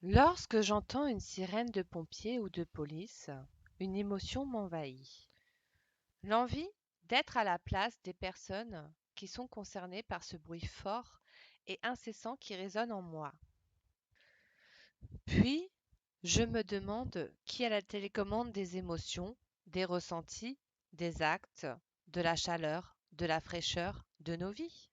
Lorsque j'entends une sirène de pompiers ou de police, une émotion m'envahit. L'envie d'être à la place des personnes qui sont concernées par ce bruit fort et incessant qui résonne en moi. Puis, je me demande qui a la télécommande des émotions, des ressentis, des actes, de la chaleur, de la fraîcheur de nos vies.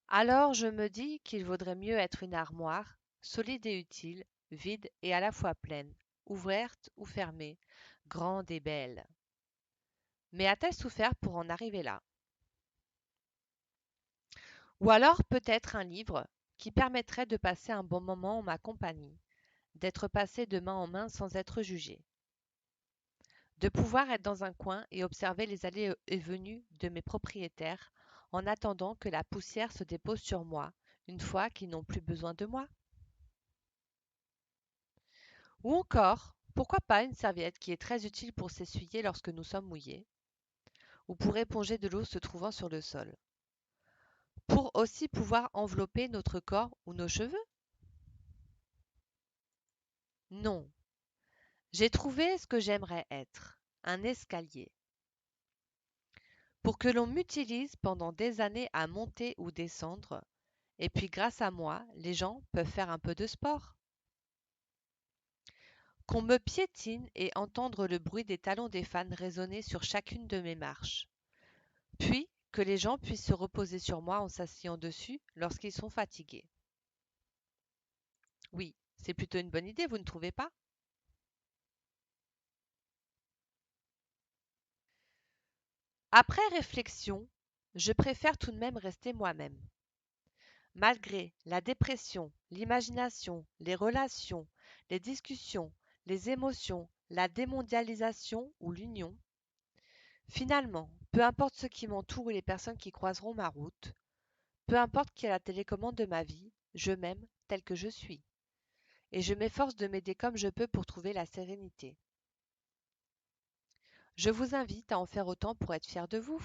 Alors je me dis qu'il vaudrait mieux être une armoire, solide et utile, vide et à la fois pleine, ouverte ou fermée, grande et belle. Mais a-t-elle souffert pour en arriver là? Ou alors peut-être un livre qui permettrait de passer un bon moment en ma compagnie, d'être passé de main en main sans être jugé, de pouvoir être dans un coin et observer les allées et venues de mes propriétaires en attendant que la poussière se dépose sur moi une fois qu'ils n'ont plus besoin de moi. Ou encore, pourquoi pas une serviette qui est très utile pour s'essuyer lorsque nous sommes mouillés, ou pour éponger de l'eau se trouvant sur le sol. Pour aussi pouvoir envelopper notre corps ou nos cheveux? Non. J'ai trouvé ce que j'aimerais être, un escalier. Pour que l'on m'utilise pendant des années à monter ou descendre, et puis grâce à moi, les gens peuvent faire un peu de sport. Qu'on me piétine et entendre le bruit des talons des fans résonner sur chacune de mes marches. Puis que les gens puissent se reposer sur moi en s'asseyant dessus lorsqu'ils sont fatigués. Oui, c'est plutôt une bonne idée, vous ne trouvez pas? Après réflexion, je préfère tout de même rester moi-même. Malgré la dépression, l'imagination, les relations, les discussions, les émotions, la démondialisation ou l'union, finalement, peu importe ce qui m'entoure ou les personnes qui croiseront ma route, peu importe qui a la télécommande de ma vie, je m'aime tel que je suis. Et je m'efforce de m'aider comme je peux pour trouver la sérénité. Je vous invite à en faire autant pour être fier de vous.